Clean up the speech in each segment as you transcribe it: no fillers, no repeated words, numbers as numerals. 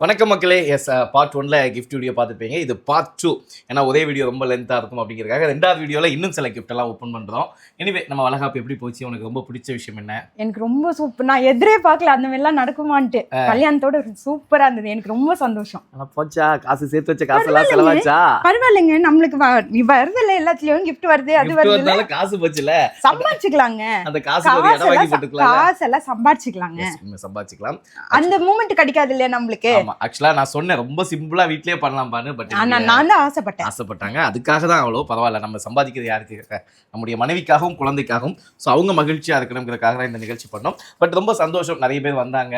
வணக்கம் மக்களே. S, part 1ல gift video பார்த்துருப்பீங்க. இது பார்ட் 2. ஏன்னா ஒரே வீடியோ ரொம்ப லென்த்தாக இருக்கும் அப்படிங்கிறதுக்காக ரெண்டாவது வீடியோவில் இன்னும் சில கிஃப்ட் எல்லாம் ஓப்பன் பண்ணுறோம். எனிவே, நம்ம வளகாப்பு எப்படி போச்சு? உனக்கு ரொம்ப பிடிச்ச விஷயம் என்ன? எனக்கு ரொம்ப சூப்பர். நான் எதிரே பார்க்கல அந்த மாதிரிலாம் நடக்குமான்ட்டு. கல்யாணத்தோட சூப்பரா இருந்தது. எனக்கு ரொம்ப சந்தோஷம். போச்சா? காசு சேர்த்து வச்ச காசெல்லாம் செலவாச்சா? பரவாயில்லைங்க, நம்மளுக்கு வருதுல்ல, எல்லாத்துலயும் கிஃப்ட் வருது, அது வருது, காசு போச்சுல, சம்பாதிச்சுக்கலாங்க. அந்த காசெல்லாம் சம்பாதிச்சுக்கலாங்க. சம்பாதிச்சுக்கலாம். அந்த மூமெண்ட் கிடைக்காது இல்லையா நம்மளுக்கு? ஆக்சுவலா நான் சொன்னேன் ரொம்ப சிம்பிளா வீட்லயே பண்ணலாம் பாரு. பட் நான் தான் ஆசைப்பட்டாங்க. அதுக்காக தான் அவ்வளோ பரவாயில்ல. நம்ம சம்பாதிக்கிறது யாருக்கு? நம்முடைய மனைவிக்காகவும் குழந்தைக்காகவும். ஸோ அவங்க மகிழ்ச்சியா இருக்கணுங்கிறதுக்காக தான் இந்த நிகழ்ச்சி பண்ணோம். பட் ரொம்ப சந்தோஷம், நிறைய பேர் வந்தாங்க.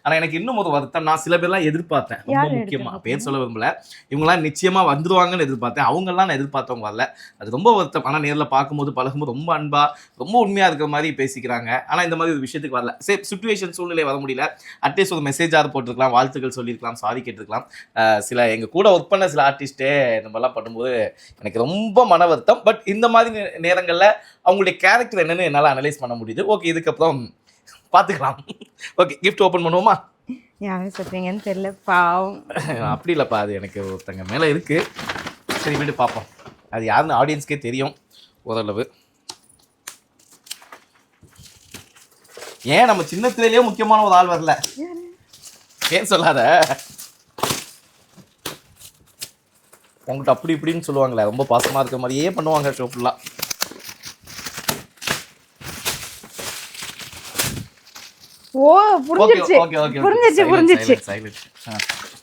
ஆனால் எனக்கு இன்னும் ஒரு வருத்தம், நான் சில பேர்லாம் எதிர்பார்த்தேன். ரொம்ப முக்கியமாக பேர் சொல்ல விரும்பல, இவங்களாம் நிச்சயமா வந்துருவாங்கன்னு எதிர்பார்த்தேன். அவங்கெல்லாம் நான் எதிர்பார்த்தவங்க வரல. அது ரொம்ப வருத்தம். ஆனால் நேரில் பார்க்கும்போது பழகும்போது ரொம்ப அன்பா ரொம்ப உண்மையாக இருக்கிற மாதிரி பேசிக்கிறாங்க. ஆனால் இந்த மாதிரி ஒரு விஷயத்துக்கு வரல. சரி, சுச்சுவேஷன் சூழ்நிலை வர முடியல. அட்லீஸ்ட் ஒரு மெசேஜாக போட்டிருக்கலாம், வாழ்த்துக்கள் சொல்லியிருக்கலாம், சாரி கேட்டிருக்கலாம். சில எங்கள் கூட ஒர்க் பண்ண சில ஆர்டிஸ்ட்டே நம்மலாம் பண்ணும்போது எனக்கு ரொம்ப மன வருத்தம். பட் இந்த மாதிரி நேரங்களில் அவங்களுடைய கேரக்டர் என்னன்னு என்னால் அனலைஸ் பண்ண முடியுது. ஓகே, இதுக்கப்புறம் பார்த்துக்கலாம். ஓகே, கிஃப்ட் ஓப்பன் பண்ணுவோமா? யாரும் சொல்றீங்கன்னு தெரியல, பாவம். அப்படி இல்லைப்பா, அது எனக்கு ஒருத்தங்க மேலே இருக்குது. சரி, வீடு பார்ப்போம். அது யாருன்னு ஆடியன்ஸ்க்கே தெரியும் ஓரளவு. ஏன் நம்ம சின்னத்திலேயே முக்கியமான ஒரு ஆள் வரல? ஏன் சொல்லாத. உங்கள்கிட்ட அப்படி இப்படின்னு சொல்லுவாங்களே, ரொம்ப பாசமாக இருக்க மாதிரியே பண்ணுவாங்க ஷோ ஃபுல்லாக. ஓ, புரிஞ்சிருச்சு.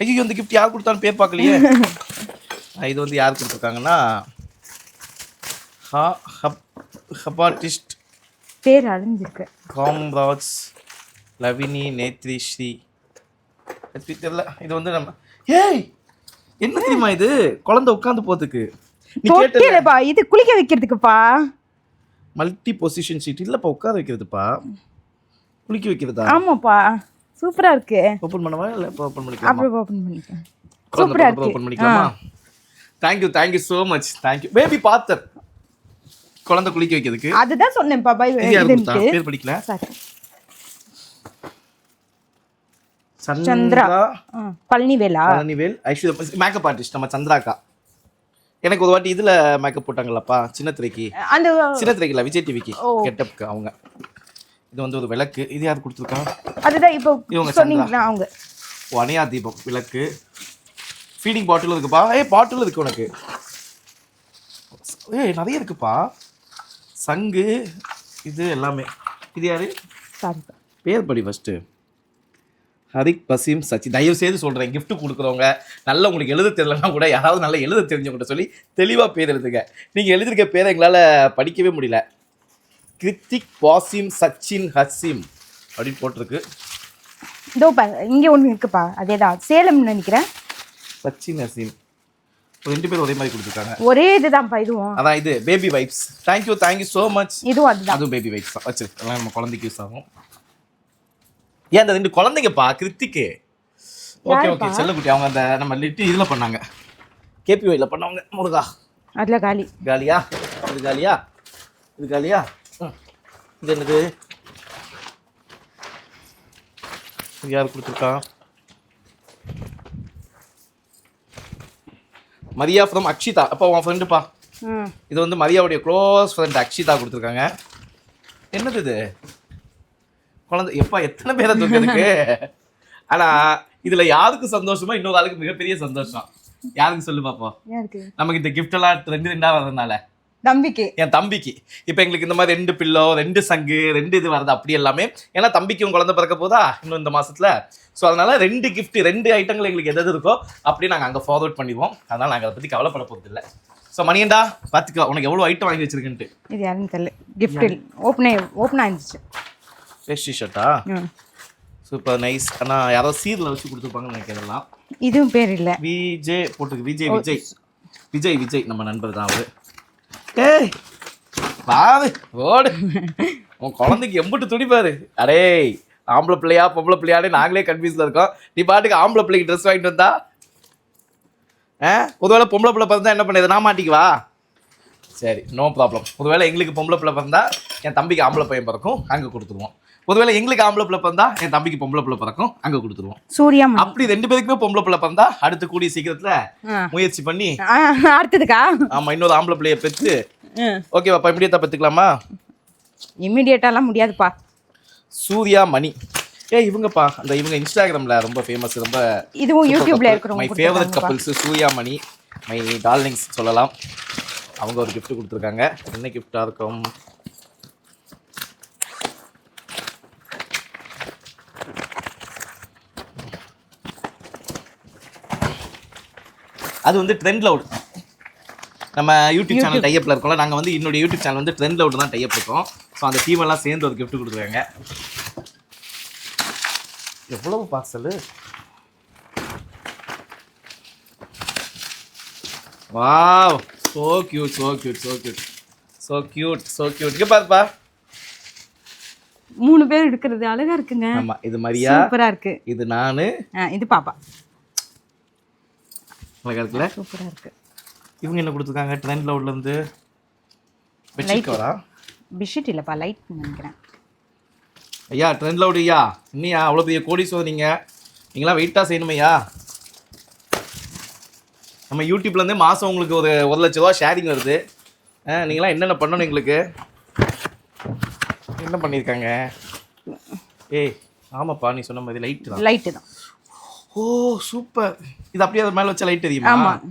ஐயோ, இந்த கிஃப்ட் யார் கொடுத்தான்னு பேர் பார்க்கலையே. இது வந்து யார் கொடுத்துருக்காங்கன்னா ஹபார்டிஸ்ட் பேர் அழிஞ்சிருக்கு. காம்ராஜ் லவினி நேத்ரி ஸ்ரீ தெரியல. இது வந்து நம்ம என்ன தெரியுமா, இது குழந்தை உட்காந்து போறதுக்கு. தொட்டிலப்பா, இது குளிக்க வைக்கிறதுக்குப்பா. மல்டி பொசிஷன் சீட் இல்லப்பா, உட்கார வைக்கிறதுப்பா. குளிக்க வைக்கிறதா? ஆமாப்பா, சூப்பரா இருக்கு. ஓபன் பண்ணவா இல்ல ஓபன் பண்ணிக்கலாமா? அப்படியே ஓபன் பண்ணிக்கலாம். சூப்பரா இருக்கு. ஓபன் பண்ணிக்கலாமா? Thank you so much. Thank you baby bather. குழந்தை குளிக்க வைக்கிறதுக்கு. அதுதான் சொன்னேன் பாபா. இதுக்கு பேர் படிக்கல. சரி, சந்திரா பழனிவேல் ஐஸ்வர்யா மேக்கப் ஆர்டிஸ்ட் நம்ம சந்திராக்கா. எனக்கு ஒரு வாட்டி இதுல மேக்கப் போட்டாங்கல்லப்பா, சின்ன திரைக்கு. அந்த சின்ன திரைக்குல விஜய் டிவிக்கு கெட்டப்க்கு அவங்க. இது வந்து ஒரு விளக்கு. இது யார் கொடுத்துருக்கா? அதுதான் இப்போ இவங்க சொன்னீங்களா அவங்க. அணையா தீபம் விளக்கு. ஃபீடிங் பாட்டில் இருக்குப்பா. பாட்டில் இருக்கு உனக்கு. நிறைய இருக்குப்பா. சங்கு இது எல்லாமே. இது யாரு? பேர் படி ஃபர்ஸ்ட். ஹரிக் பசீம் சச்சி. தயவு செய்து சொல்கிறேன், கிஃப்ட் கொடுக்குறவங்க நல்லா உங்களுக்கு எழுத தெரியலன்னா கூட யாராவது நல்லா எழுத தெரிஞ்சவங்கள்ட்ட சொல்லி தெளிவாக பேர் எழுதுங்க. நீங்கள் எழுதிருக்க பேரை எங்களால் படிக்கவே முடியல. கிருத்திக் வாசிம் சச்சின் ஹசீம் அப்படின்னு போட்டிருக்கு. இதோப்பா இங்கே ஒன்று இருக்குப்பா, அதே தான் சேலம் நினைக்கிறேன். சச்சின் ஹசீம். ரெண்டு பேரும் ஒரே மாதிரி கொடுத்துருக்காங்க. ஒரே இதுதான்ப்பா இதுவும். அதான் இது baby vibes. Thank you so much. இதுவும் அதுதான். அதுவும் பேபி வைப்ஸ் தான். வச்சு எல்லாம் நம்ம குழந்தைக்கு யூஸ் ஆகும். ஏன் அந்த ரெண்டு குழந்தைங்கப்பா கிருத்திக்கு. ஓகே செல்லக்குட்டி. அவங்க அந்த நம்ம லிட்டி இதில் பண்ணாங்க, கேபிஒயில் பண்ணவங்க. முருகா அதில் காலியா? இது காலியா? இது என்னது? இது யார் கொடுத்துருக்கா? மரியா ஃப்ரம் அக்ஷிதா. அப்போ உன் ஃப்ரெண்டுப்பா. இது வந்து மரியாவுடைய க்ளோஸ் ஃப்ரெண்ட் அக்ஷிதா கொடுத்துருக்காங்க. என்னது இது? குழந்தை எப்பா எத்தனை பேரை தூக்கிறதுக்கு. ஆனால் இதில் யாருக்கு சந்தோஷமோ இன்னொரு ஆளுக்கு மிகப்பெரிய சந்தோஷம். யாருக்கு சொல்லு பாப்போம். நமக்கு இந்த கிஃப்ட் எல்லாம் ரெண்டாக வர்றதுனால தம்பிக்கு, என் தம்பிக்கு. இப்போ எங்களுக்கு இந்த மாதிரி 2 பில்லோ 2 சங்கு 2 இது வருது அப்படி எல்லாமே. ஏன்னா தம்பிக்கும் குழந்தை பிறக்க போதா இன்னும் இந்த மாசத்துல. ஸோ அதனால 2 கிஃப்ட் 2 ஐட்டங்கள் எங்களுக்கு எது இருக்கோ அப்படியே நாங்கள் அங்கே ஃபார்வர்ட் பண்ணிடுவோம். அதனால நாங்கள் அதை பற்றி கவலைப்பட போகிறது இல்லை. ஸோ மணியண்டா பார்த்துக்கோ, உனக்கு எவ்வளோ ஐட்டம் வாங்கி வச்சிருக்குன்ட்டு. இது யாருன்னு தெரியல. கிஃப்ட் ஓப்பன் ஆயிருந்துச்சு. வேஷ்டி ஷர்ட்டா? Super nice. ஆனால் யாரோ சீரில் வச்சு கொடுத்துருப்பாங்கன்னு நினைக்கிறதெல்லாம். இதுவும் பேர் இல்லை. விஜய் போட்டுருக்கு. விஜய் நம்ம நண்பர் தான் அவரு. பாரு ஓடு, உன் குழந்தைக்கு எம்பிட்டு துடிப்பாரு. அடே ஆம்பளை பிள்ளையா பொம்பளை பிள்ளையானே நாங்களே கன்ஃபியூஸ்ல இருக்கோம். நீ பாட்டுக்கு ஆம்பளை பிள்ளைக்கு ட்ரெஸ் வாங்கிட்டு வந்தா. ஒருவேளை பொம்பளை பிள்ளை பிறந்தா என்ன பண்ணுது? நான் மாட்டிக்குவா? சரி, நோ ப்ராப்ளம். ஒருவேளை எங்களுக்கு பொம்பளை பிள்ளை பிறந்தா என் தம்பிக்கு ஆம்பளை பையன் பிறக்கும், அங்கே கொடுத்துருவோம். ஒருவேளை எங்களுக்கு ஆம்பளை பிள்ளை பிறந்தா என் தம்பிக்கு பொம்பளை பிள்ளை பிறக்கும், அங்க கொடுத்துருவோம். சூர்யாமணி. அப்படி 2 பேருக்குமே பொம்பளை பிள்ளை பிறந்தா அடுத்து கூடிய சீக்கிரத்துல முயற்சி பண்ணி அடுத்ததுக்கா ஆமா இன்னொரு ஆம்பளை பிள்ளைய பெற்று ஓகேவாப்பா இமிடியேட்டா பெற்றுக்கலாமா? இம்மிடியேட்டாலாம் முடியாதுப்பா. சூர்யா மணி இவங்கப்பா அந்த இவங்க இன்ஸ்டாகிராம்ல ரொம்ப ஃபேமஸ், ரொம்ப இதுவும் யூடியூப்ல இருக்கிறவங்க. My favourite couples Surya Mani, my darlings சொல்லலாம். அவங்க ஒரு gift கொடுத்துருக்காங்க. என்ன கிஃப்டா இருக்கும்? அது வந்து ட்ரெண்ட் லவுட். நம்ம யூடியூப் சேனல் டைப்ல இருக்கோம்ல, நாங்கள் வந்து என்னுடைய யூடியூப் சேனல் வந்து ட்ரெண்ட் லவுட் தான் டைப் இருக்கோம். ஸோ அந்த டீம் எல்லாம் சேர்ந்து ஒரு gift கொடுத்துருக்காங்க. எவ்வளவு parcel! Wow, so cute so cute so cute so cute so cute. இங்க பாருப்பா, 3 பேர் இருக்கிறது அழகா இருக்குங்க. ஆமா இது மரியா, சூப்பரா இருக்கு. இது நானு, இது பாப்பா. அழகா இருக்குல்ல? சூப்பரா இருக்கு. இவங்க என்ன கொடுத்துருக்காங்க? ட்ரெண்ட் லவுட்ல இருந்து பெட்ஷீட் கவரா? பெட்ஷீட் இல்லப்பா, லைட் நினைக்கிறேன். ஐயா ட்ரெண்ட் லவுட் ஐயா, இன்னையா அவ்வளோ பெரிய கோடீஸ்வரர் நீங்களாம் வெயிட்டாக செய்யணும் ஐயா. நம்ம யூடியூப்லேருந்து மாதம் உங்களுக்கு ஒரு 1 லட்ச ரூபா ஷேரிங் வருது. நீங்களாம் என்னென்ன பண்ணணும் எங்களுக்கு? என்ன பண்ணியிருக்காங்க? ஆமாப்பா நீ சொன்ன மாதிரி லைட்டு தான். ஓ சூப்பர். இது அப்படியே அது மேலே வச்சா லைட் தெரியுமா? ஆமாம்.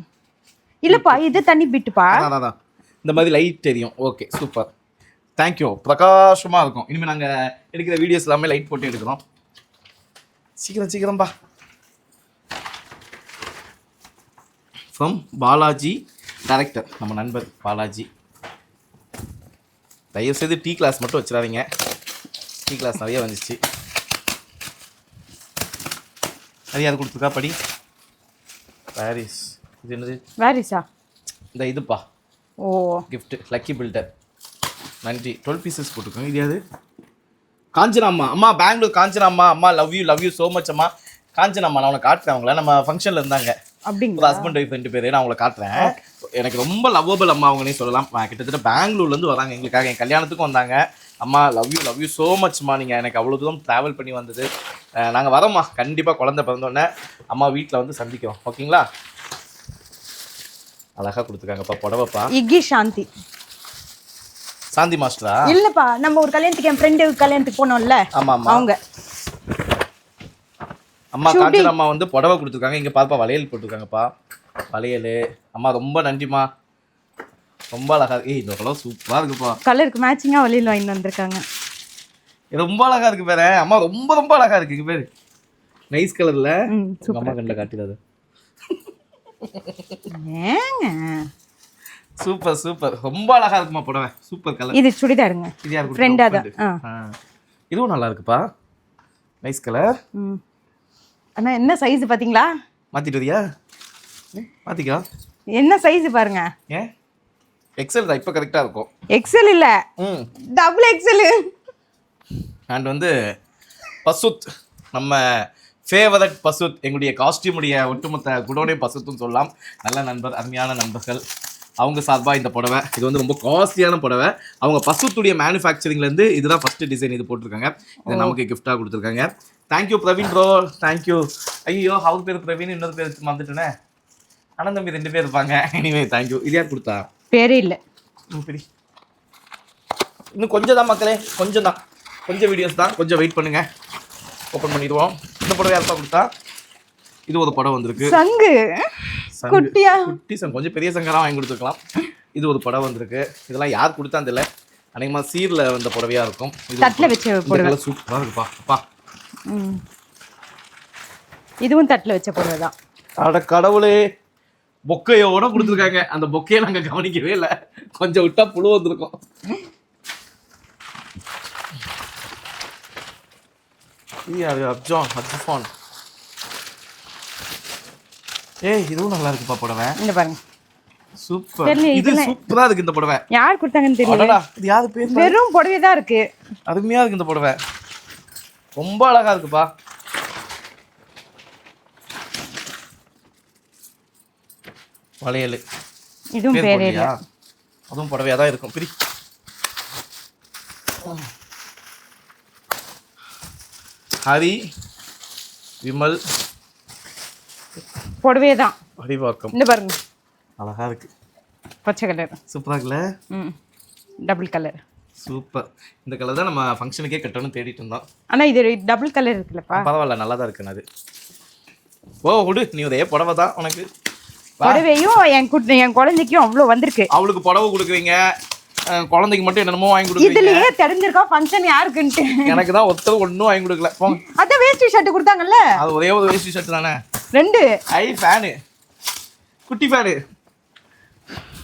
இல்லைப்பா இது தண்ணி பிட்டுப்பா. அதான் இந்த மாதிரி லைட் தெரியும். Okay super, thank you. பிரகாசமாக இருக்கும். இனிமேல் நாங்கள் எடுக்கிற வீடியோஸ் எல்லாமே லைட் போட்டு எடுக்கிறோம். சீக்கிரம்பா. ஃப்ரம் பாலாஜி டைரக்டர், நம்ம நண்பர் பாலாஜி. தயவுசெய்து டீ கிளாஸ் மட்டும் வச்சிடாதீங்க, டீ கிளாஸ் நிறைய வந்துச்சு. அது யார் கொடுத்துருக்கா படி? பாரிஸ். இது என்னது? பாரிஸா? இந்த இதுப்பா. ஓ கிஃப்ட் லக்கி பில்டர். நன்றி. 12 பீசஸ் போட்டுருக்கோங்க. இது யாரு? காஞ்சனா அம்மா. அம்மா பெங்களூர் காஞ்சனா அம்மா. அம்மா லவ் யூ ஸோ மச் அம்மா. காஞ்சனா அம்மா நான் அவனை காட்டுறேன். அவங்கள நம்ம ஃபங்க்ஷனில் இருந்தாங்க, அப்படிங்க. ஹஸ்பண்ட் ஒய்ஃப் 2 பேர். நான் அவங்கள காட்டுறேன். எனக்கு ரொம்ப லவ்வபிள் அம்மா அவங்கனே சொல்லலாம். கிட்டத்தட்ட பெங்களூர்லேருந்து வராங்க எங்களுக்காக, என் கல்யாணத்துக்கும் வந்தாங்க. அம்மா லவ் யூ ஸோ மச்மா. நீங்கள் எனக்கு அவ்வளோ தூரம் ட்ராவல் பண்ணி வந்தது. நாங்கள் வரோம்மா, கண்டிப்பாக குழந்தை பிறந்தோடனே அம்மா வீட்டில் வந்து சந்திக்கிறோம், ஓகேங்களா? அழகாக கொடுத்துருக்காங்கப்பா புடவைப்பா. இக்கி சாந்தி. சாந்தி மாஸ்டரா? இல்லப்பா, நம்ம ஒரு கல்யாணத்துக்கு என் ஃப்ரெண்டு கல்யாணத்துக்கு போனோம்ல, ஆமாம் அவங்க. அம்மா காஞ்சனா அம்மா வந்து புடவை கொடுத்துருக்காங்க. இங்கே பாப்பா வளையல் போட்டிருக்காங்கப்பா, வளையல். அம்மா ரொம்ப நன்றிம்மா, ரொம்ப அழகா. இந்த கலர் சூப்பராக இருக்குப்பா. கலருக்கு மேட்சிங்காக வளையல் வாங்கி வந்திருக்காங்க. ரொம்ப அழகா இருக்கு பேர. அம்மா ரொம்ப ரொம்ப அழகா இருக்கு பேரு, நைஸ் கலர்ல. அம்மா கண்ணில் காட்டிடாது. சூப்பர் சூப்பர், ரொம்ப அழகா இருக்குமா புடவை, சூப்பர் கலர். இது சுடிதாருங்க. இது யாருக்கு? ஃப்ரெண்டா தான். இதுவும் நல்லா இருக்குப்பா, நைஸ் கலர். அண்ணா என்ன சைஸ் பாத்தீங்களா? மாத்திட்டு வரியா? மாத்திக்கா. என்ன சைஸ் பாருங்க. ஏன் எக்ஸல் தான் இப்போ கரெக்டா இருக்கும். எக்ஸல் இல்ல, டபுள் எக்ஸல். அண்ட் வந்து பசுத், நம்ம ஃபேவரட் பசுத், எங்களுடைய காஸ்டியூமுடைய ஒட்டுமொத்த குடோனே பசுத்துன்னு சொல்லலாம். நல்ல நண்பர், அருமையான நண்பர்கள். அவங்க சார்பாக இந்த புடவை, இது வந்து ரொம்ப காஸ்ட்லியான புடவை. அவங்க பசுத்துடைய மேனுஃபேக்சரிங்லேருந்து இதுதான் ஃபஸ்ட்டு டிசைன் இது போட்டிருக்காங்க. இதை நமக்கு கிஃப்டாக கொடுத்துருக்காங்க. Thank you Praveen bro, thank you. ஐயோ அவர் பேர் பிரவீன், இன்னொரு பேர் மறந்துட்டேனே. அண்ணன் தம்பி 2 பேர் இருப்பாங்க. Anyway thank you. இது யார் கொடுத்தா? பேரே இல்லை. சரி, இன்னும் கொஞ்சம் தான் மக்களே, கொஞ்சம் தான், கொஞ்சம் வீடியோஸ் தான், கொஞ்சம் வெயிட் பண்ணுங்க, ஓப்பன் பண்ணிடுவோம். இந்த புடவை யாருப்பா கொடுத்தா? இது ஒரு புடவை வந்திருக்கு. சங்கு குட்டியா, குட்டி சங்கு, கொஞ்சம் பெரிய சங்கராக வாங்கி கொடுத்துருக்கலாம். இது ஒரு புடவை வந்திருக்கு. இதெல்லாம் யார் கொடுத்தா தெரியல, அநேகமாக சீரில் வந்த புடவையாக இருக்கும். தட்டில் வச்ச புடவை சூப்பராக இருக்குப்பா. அப்பா இதுவும் தட்டில் வச்ச புடவை தான். அட கடவுளே, பொக்கையோட கொடுத்துருக்காங்க. அந்த பொக்கையை நாங்கள் கவனிக்கவே இல்லை, கொஞ்சம் விட்டா புழு வந்திருக்கும். அர்ஜுன். இதுவும் நல்லா இருக்குப்பா புடவை. இந்த பாருங்க, சூப்பர். இது சூப்பரா இருக்கு இந்த புடவை. யார் கொடுத்தாங்கன்னு தெரியல. இது யாரு பேர்? வெறும் புடவை தான் இருக்கு. அருமையா இருக்கு இந்த புடவை, ரொம்ப அழகா இருக்குப்பா. வளையல். இதுவும் பேரே இல்ல, அதுவும் புடவையா தான் இருக்கும். பிரி. ஹரி விமல் புடவே தான் வடிவாக்கம். இந்த பாருங்க அழகா இருக்கு. பச்சை கலர். சூப்பரா இருக்குல்ல? Double colour. சூப்பர். இந்த கலர் தான் நம்ம ஃபங்க்ஷனுக்கே கட்டணும்னு தேடிட்டு இருந்தோம். ஆனா இது டபுள் கலர் இருக்குல்லப்பா. பரவாயில்ல, நல்லா தான் இருக்கு. அது ஓ விடு, நீ ஒரே புடவை தான் உனக்கு. புடவையும் என் குழந்தைக்கும் அவ்வளோ வந்திருக்கு. அவளுக்கு புடவை கொடுக்குறீங்க, குழந்தைக்கு மட்டும் என்னென்னமோ வாங்கி கொடுக்குறீங்க. இதுலயே தெரிஞ்சிருக்கா ஃபங்க்ஷன் யாருக்குன்ட்டு. எனக்கு தான் ஒருத்தர் ஒன்றும் வாங்கி கொடுக்கல. அதான் வேஷ்டி ஷர்ட் கொடுத்தாங்கல்ல, அது ஒரே ஒரு வேஷ்டி ஷர்ட் தானே. 2 ஐ ஃபேனு, குட்டி ஃபேனு.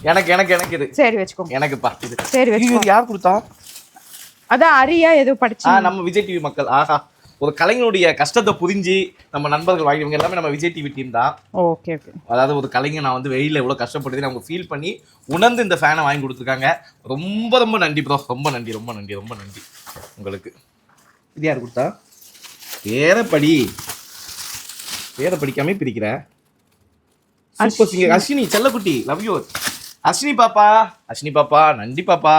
எனக்கு எனக்கு எனக்கு இது சரி வச்சுக்கோங்க. எனக்குப்பா இது சரி வச்சுக்கோ. இது யார் கொடுத்தா? அதான் அரியா ஏதோ படிச்சு. நம்ம விஜய் டிவி மக்கள். ஆஹா, ஒரு கலைஞனுடைய கஷ்டத்தை புரிஞ்சு நம்ம நண்பர்கள் வாங்கினவங்க எல்லாமே நம்ம விஜய் டிவி டீம் தான். Okay okay. அதாவது ஒரு கலைஞர் நான் வந்து வெயிலில் எவ்வளோ கஷ்டப்படுதுன்னு அவங்க ஃபீல் பண்ணி உணர்ந்து இந்த ஃபேனை வாங்கி கொடுத்துருக்காங்க. ரொம்ப ரொம்ப நன்றி ப்ரோ, ரொம்ப நன்றி ரொம்ப நன்றி ரொம்ப நன்றி உங்களுக்கு. இது யார் கொடுத்தா? பேரப்படி படிக்காமே பிரிக்கிறேன். சூப்பர் சிங்கர் அஸ்வினி செல்லக்குட்டி, லவ் யூ அஸ்வினி பாப்பா. நன்றி பாப்பா,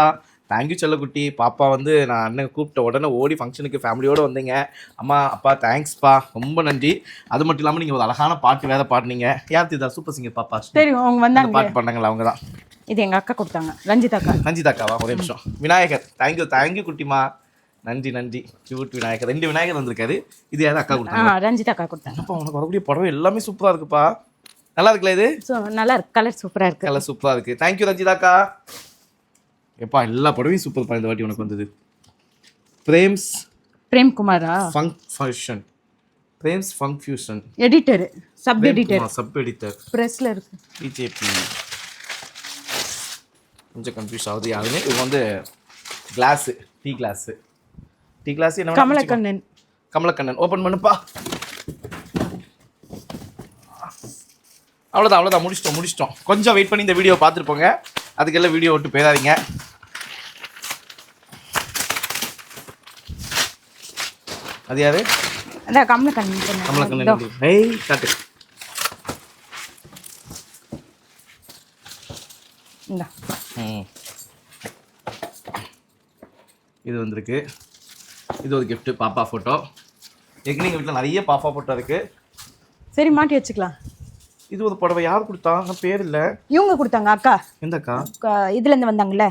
தேங்க்யூ செல்லக்குட்டி. பாப்பா வந்து நான் அண்ணன் கூப்பிட்ட உடனே ஓடி ஃபங்க்ஷனுக்கு ஃபேமிலியோடு வந்தீங்க. அம்மா அப்பா தேங்க்ஸ்ப்பா, ரொம்ப நன்றி. அது மட்டும் இல்லாமல் நீங்கள் ஒரு அழகான பாட்டு வேற பாடினீங்க. யார் இதா? சூப்பர் சிங்கர் பாப்பா. சரி, அவங்க வந்தாங்க பாட்டு பாடினாங்களா? அவங்க தான். இது எங்கள் அக்கா கொடுத்தாங்க, ரஞ்சிதாக்காவா? ஒரே நிமிஷம். விநாயகர், தேங்க்யூ குட்டிமா, நன்றி. கியூட் விநாயகர். 2 விநாயகர் வந்திருக்காரு. இது யாரும் அக்கா கொடுத்தாங்க? ரஞ்சிதாக்கா கொடுத்தாங்க. அப்பா உனக்கு வரக்கூடிய புடவை எல்லாமே சூப்பராக இருக்குப்பா. நல்லா இருக்குல்ல? இது நல்லா இருக்கு, கலர் சூப்பராக இருக்கு. கலர் சூப்பராக இருக்கு. தேங்க்யூ ரஞ்சிதாக்கா. எப்பா எல்லா படவையும் சூப்பர் இந்த வாட்டி உனக்கு வந்தது. பிரேம்குமாரா? Prem's funk fusion editor, sub editor பிரஸ்ல இருக்கு. பிஜேபி கொஞ்சம் கன்ஃபியூஸ் ஆகுது யாருன்னு. இது வந்து கிளாஸ், டீ கிளாஸ் என்ன? கமலக்கண்ணன். ஓப்பன் பண்ணுப்பா. அவ்வளோதான் முடிச்சிட்டோம். கொஞ்சம் வெயிட் பண்ணி இந்த வீடியோ பார்த்துட்டு போங்க. அதுக்கெல்லாம் வீடியோ விட்டு போயிடாதீங்க. அது யாரு? அதான் கமலக்கண்ணன். ஏய் காட்டு. இது வந்திருக்கு. இது ஒரு gift, பாப்பா ஃபோட்டோ. எங்கள் வீட்டில் நிறைய பாப்பா ஃபோட்டோ இருக்கு. சரி, மாட்டி வச்சுக்கலாம். இது ஒரு புடவை யார் கொடுத்தா? பேர் இல்லை, இவங்க கொடுத்தாங்க. அக்கா. எந்த அக்கா? இதுல இருந்து வந்தாங்கல்ல,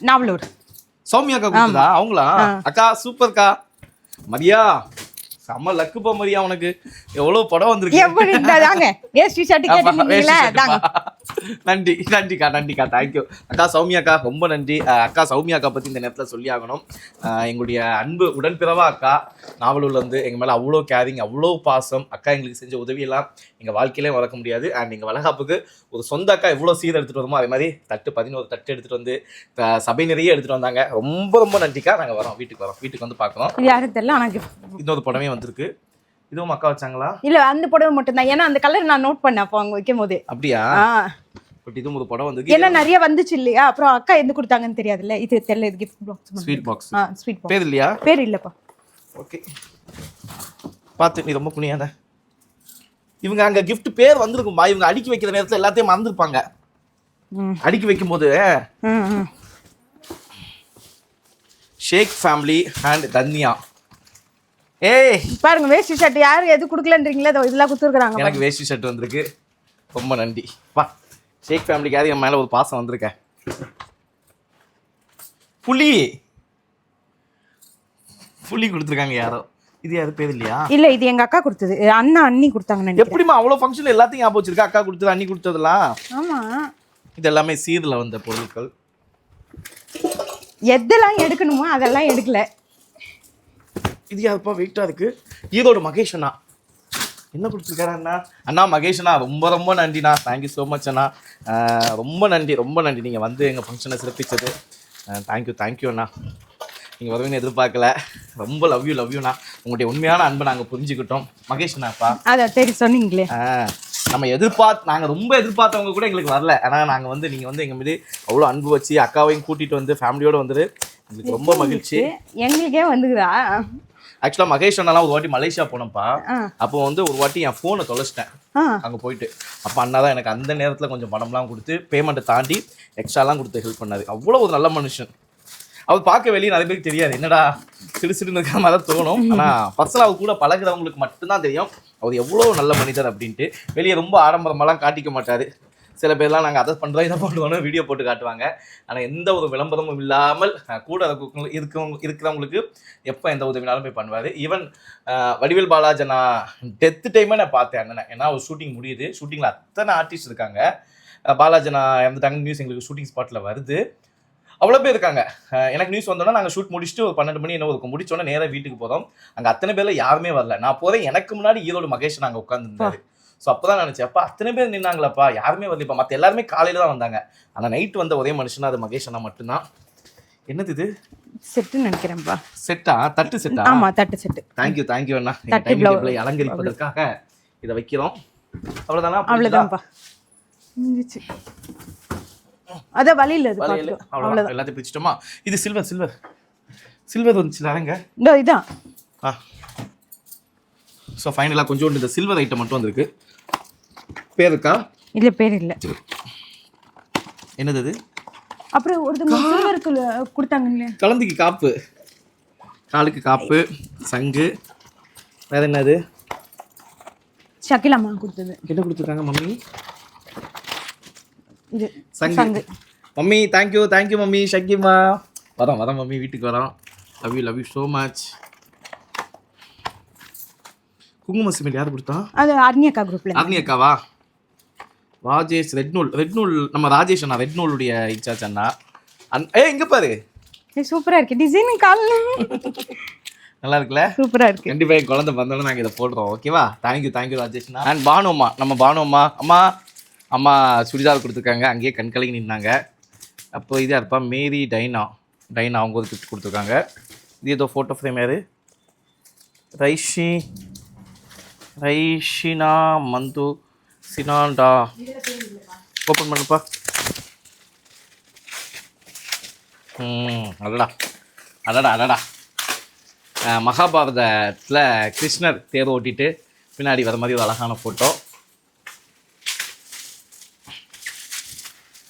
நாவலூர். சௌமியா அக்கா கொடுத்ததா? அவங்களா? அக்கா சூப்பர்க்கா. மரியா செம்ம லக்குப்பா மரியா, உனக்கு எவ்வளவு படம் வந்திருக்கு. நன்றிக்கா தேங்க்யூ அக்கா. சௌமியாக்கா ரொம்ப நன்றி. அக்கா சௌமியாக்கா பற்றி இந்த நேரத்தில் சொல்லி ஆகணும். எங்களுடைய அன்பு உடன்பிறவா அக்கா நாவலூர்ல இருந்து எங்கள் மேலே அவ்வளோ கேரிங், அவ்வளோ பாசம். அக்கா எங்களுக்கு செஞ்ச உதவியெல்லாம் எங்கள் வாழ்க்கையிலே மறக்க முடியாது. அண்ட் எங்கள் வளகாப்புக்கு ஒரு சொந்த அக்கா எவ்வளோ சீர் எடுத்துகிட்டு வருமோ அதே மாதிரி 11 தட்டு எடுத்துகிட்டு வந்து சபை நிறைய எடுத்துகிட்டு வந்தாங்க. ரொம்ப ரொம்ப நன்றிக்கா. நாங்கள் வரோம், வீட்டுக்கு வந்து பார்க்குறோம். யாரும் தெரியல, ஆனால் இன்னொரு படமே வந்திருக்கு. இதுவும் அக்கா வச்சாங்களா? இல்ல, அந்த புடவை மட்டும் தான். ஏன்னா அந்த கலர் நான் நோட் பண்ணேன் அப்போ அவங்க வைக்கும் போது. அப்படியா? பட் இதுவும் ஒரு படம் வந்து ஏன்னா நிறைய வந்துச்சு இல்லையா, அப்புறம் அக்கா எந்த கொடுத்தாங்கன்னு தெரியாதுல்ல. இது தெரியல, இது gift box. Sweet box. Sweet box. பேர் இல்லையா? பேர் இல்லப்பா. ஓகே, பார்த்து நீ ரொம்ப புண்ணியாத. இவங்க அங்க gift பேர் வந்திருக்கும்பா. இவங்க அடுக்கி வைக்கிற நேரத்துல எல்லாத்தையும் மறந்துருப்பாங்க. அடுக்கி வைக்கும் போது ஷேக் ஃபேமிலி அண்ட் தன்யா. ஏய் பாருங்க, வேஷ்டி ஷர்ட் யாரு எது கொடுக்கலன்றீங்களா, இதெல்லாம் கொடுத்துருக்காங்க. எனக்கு வேஷ்டி ஷர்ட் வந்திருக்கு. ரொம்ப நன்றி பா. ஷேக் ஃபேமிலிக்கு யாரும் என் மேல ஒரு பாசம் வந்திருக்க. புலி கொடுத்துருக்காங்க யாரோ. இது யாரு? பேர் இல்லையா? இல்ல, இது எங்க அக்கா கொடுத்தது. அண்ணி கொடுத்தாங்க. எப்படிமா அவ்வளவு ஃபங்க்ஷன் எல்லாத்தையும் ஞாபகம் வச்சிருக்கா? அக்கா கொடுத்தது, அண்ணி கொடுத்ததெல்லாம். ஆமா, இது எல்லாமே சீர்ல வந்த பொருட்கள். எதெல்லாம் எடுக்கணுமோ அதெல்லாம் எடுக்கல. இது யாருப்பா வெயிட்டா இருக்கு? ஈரோடு மகேஷ் அண்ணா என்ன கொடுத்துருக்காரு? அண்ணா மகேஷ் அண்ணா ரொம்ப ரொம்ப நன்றிண்ணா. தேங்க்யூ ஸோ மச் அண்ணா. ரொம்ப நன்றி நீங்கள் வந்து எங்கள் ஃபங்க்ஷனை சிறப்பிச்சது. தேங்க்யூ அண்ணா. நீங்கள் வருவீங்கன்னு எதிர்பார்க்கல. ரொம்ப லவ் யூண்ணா. உங்களுடைய உண்மையான அன்பை நாங்கள் புரிஞ்சுக்கிட்டோம். மகேஷ் அண்ணாப்பா, அதான் சரி சொன்னீங்களே. நாங்கள் ரொம்ப எதிர்பார்த்தவங்க கூட எங்களுக்கு வரல. ஆனால் நாங்கள் வந்து நீங்கள் வந்து எங்கள் மீது அவ்வளோ அன்பு வச்சு அக்காவையும் கூட்டிகிட்டு வந்து ஃபேமிலியோடு வந்துட்டு எங்களுக்கு ரொம்ப மகிழ்ச்சி. எங்களுக்கே வந்துக்குதா? ஆக்சுவலாக மகேஷ் அண்ணாலாம் ஒரு வாட்டி மலேசியா போனப்பா. அப்போ வந்து ஒரு வாட்டி என் ஃபோனை தொலைச்சிட்டேன் அங்கே போயிட்டு. அப்போ அண்ணா தான் எனக்கு அந்த நேரத்தில் கொஞ்சம் பணம்லாம் கொடுத்து பேமெண்ட்டை தாண்டி எக்ஸ்ட்ராலாம் கொடுத்து ஹெல்ப் பண்ணாரு. அவ்வளோ ஒரு நல்ல மனுஷன். அவர் பார்க்க வெளியே நிறைய பேருக்கு தெரியாது, என்னடா சிடு சிடுன்னு இருக்கிற மாதிரி தான் தோணும். ஆனால் பர்சனலாக அவர் கூட பழகுறவங்களுக்கு மட்டும்தான் தெரியும் அவர் எவ்வளோ நல்ல மனிதர் அப்படின்ட்டு. வெளியே ரொம்ப ஆடம்பரமெல்லாம் காட்டிக்க மாட்டார். சில பேர்லாம் நாங்கள் அதை பண்ணுறோம் இதை பண்ணுவோன்னு வீடியோ போட்டு காட்டுவாங்க. ஆனால் எந்த ஒரு விளம்பரமும் இல்லாமல் கூட இருக்கிறவங்களுக்கு எப்போ எந்த உதவினாலும் போய் பண்ணுவார். ஈவன் வடிவேல் பாலாஜி நான் டெத்து டைமே நான் பார்த்தேன் அண்ணனை. ஏன்னா ஒரு ஷூட்டிங் முடியுது, ஷூட்டிங்கில் அத்தனை ஆர்டிஸ்ட் இருக்காங்க. பாலாஜி நான் இறந்துட்டாங்க நியூஸ் எங்களுக்கு ஷூட்டிங் ஸ்பாட்டில் வருது, அவ்வளோ பேர் இருக்காங்க. எனக்கு நியூஸ் வந்தோன்னா நாங்கள் ஷூட் முடிச்சுட்டு ஒரு 12 மணி என்ன இருக்கும், முடிச்சோன்னே நேராக வீட்டுக்கு போகிறோம். அங்கே அத்தனை பேரில் யாருமே வரல. நான் போகிறேன், எனக்கு முன்னாடி ஈரோடு மகேஷ் நாங்கள் உட்காந்துருந்தாரு. ஸோ அப்போ தான் நினச்சேன், அப்பா அத்தனை பேர் நின்னாங்களாப்பா, யாருமே வரலப்பா. மற்ற எல்லாருமே காலையில் தான் வந்தாங்க. ஆனால் நைட்டு வந்த ஒரே மனுஷனா அது மகேஷ் அண்ணா மட்டும்தான். என்னது இது? செட்டுன்னு நினைக்கிறேன்ப்பா. செட்டா? தட்டு செட்டா? ஆமா, தட்டு செட்டு. தேங்க்யூ தேங்க்யூ அண்ணா. டைம் டேபிளை அலங்கரிப்பதற்காக இதை வைக்கிறோம். அவ்வளோதானா? அவ்வளோதான்ப்பா. அதான் வழியில் இது அவ்வளோதான், எல்லாத்தையும் பிரிச்சிட்டோமா? இது சில்வர் சில்வர் சில்வர் வந்துச்சு அரங்க. இதான். ஸோ ஃபைனலாக கொஞ்சோண்டு இந்த சில்வர் ஐட்டம் மட்டும் வந்திருக்கு. பேர் இருக்கா? இல்லை, பேர் இல்லை. என்னது அது? அப்புறம் ஒருத்தவங்க சில்வருக்கு கொடுத்தாங்க இல்லையா, குழந்தைக்கு காப்பு, காலுக்கு காப்பு, சங்கு, வேற என்னது? ஷக்கிலாமா கொடுத்தது. என்ன கொடுத்துருக்காங்க மம்மி? இது சங்கு. Mummy thank you thank you mummy. ஷக்கிமா வரோம் மம்மி, வீட்டுக்கு வரோம். Love you so much. குங்கும சிமெண்ட் யார் கொடுத்தா? அது அர்னியக்கா குரூப்ல. அர்னியக்காவா? ராஜேஷ் ரெட் நூல் நம்ம ராஜேஷ் அண்ணா ரெட் நூலுடைய இன்சார்ஜ் அண்ணா. இங்க பாரு, சூப்பரா இருக்கு டிசைன். கால்ல நல்லா இருக்குல்ல? சூப்பரா இருக்கு. கண்டிப்பா என் குழந்தை வந்தாலும் நாங்கள் இதை போடுறோம். ஓகேவா? தேங்க்யூ ராஜேஷ்ண்ணா. அண்ட் பானுமா, நம்ம பானுமா அம்மா சுடிதார் கொடுத்துருக்காங்க, அங்கேயே கண்கலங்கி நின்னாங்க. அப்போ இதா இருப்பா மேரி டைனா அவங்க ஒரு கிஃப்ட் கொடுத்துருக்காங்க. இது ஏதோ ஃபோட்டோ ஃப்ரேம். யாரு? ரைஷினா மந்து சினாண்டா. ஓப்பன் பண்ணுப்பா. அடடா மகாபாரதத்தில் கிருஷ்ணர் தேர் ஓட்டிட்டு பின்னாடி வர மாதிரி ஒரு அழகான ஃபோட்டோ.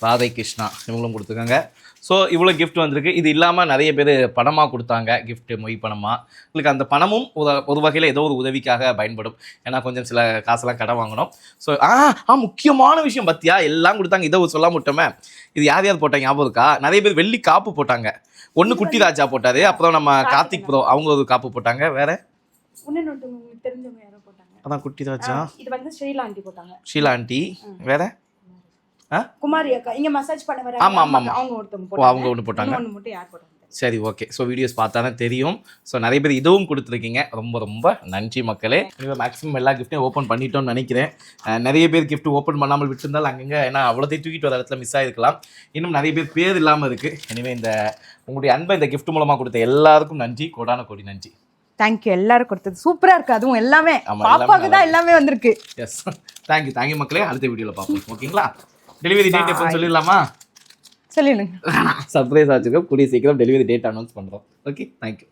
ராதை கிருஷ்ணா இவங்களும் கொடுத்துருக்காங்க. ஸோ இவ்வளோ கிஃப்ட் வந்திருக்கு. இது இல்லாமல் நிறைய பேர் பணமாக கொடுத்தாங்க, கிஃப்ட்டு மொய் பணமாக. உங்களுக்கு அந்த பணமும் ஒரு வகையில் ஏதோ ஒரு உதவிக்காக பயன்படும். ஏன்னா கொஞ்சம் சில காசெல்லாம் கடன் வாங்கணும். ஸோ முக்கியமான விஷயம் பத்தியா எல்லாம் கொடுத்தாங்க. இதை சொல்லாம விட்டோமே. இது யார் போட்டாங்க ஞாபகம் இருக்கா? நிறைய பேர் வெள்ளி காப்பு போட்டாங்க. ஒன்று குட்டி ராஜா போட்டாரு, அப்புறம் நம்ம கார்த்திக் ப்ரோ அவங்க ஒரு காப்பு போட்டாங்க. வேற அதான் குட்டி ராஜா, ஷீலா ஆண்டி. வேற குமாரி அக்கா இங்க மசாஜ் பண்ண வர. ஆமா அவங்க ஒன்று போட்டாங்க. யார் போட்டாங்க? சரி, ஓகே. ஸோ வீடியோஸ் பார்த்தா தான் தெரியும். ஸோ நிறைய பேர் இதுவும் கொடுத்துருக்கீங்க, ரொம்ப நன்றி மக்களே. மேக்ஸிமம் எல்லா கிஃப்ட்டையும் ஓப்பன் பண்ணிட்டோம்னு நினைக்கிறேன். நிறைய பேர் கிஃப்ட் ஓப்பன் பண்ணாமல் விட்டுருந்தால் அங்கங்கே ஏன்னா அவ்வளோத்தையும் தூக்கிட்டு வர இடத்துல மிஸ் ஆகிருக்கலாம். இன்னும் நிறைய பேர் பேர் இல்லாமல் இருக்குது. எனவே இந்த உங்களுடைய அன்பை இந்த கிஃப்ட் மூலமாக கொடுத்த எல்லாருக்கும் நன்றி, கோடான கோடி நன்றி. தேங்க்யூ. எல்லாரும் கொடுத்தது சூப்பரா இருக்கு. அதுவும் எல்லாமே பாப்பாக்கு தான் எல்லாமே வந்திருக்கு. எஸ், தேங்க்யூ மக்களே. அடுத்த வீடியோவில் பார்ப்போம். ஓகேங்களா? டெலிவரி டேட் எப்போ சொல்லிடலாமா? சொல்லிடுங்க. சர்ப்ரைஸ் ஆச்சுக்கோ, கூடிய சீக்கிரம் டெலிவரி டேட் அனௌன்ஸ் பண்ணுறோம். Okay, thank you.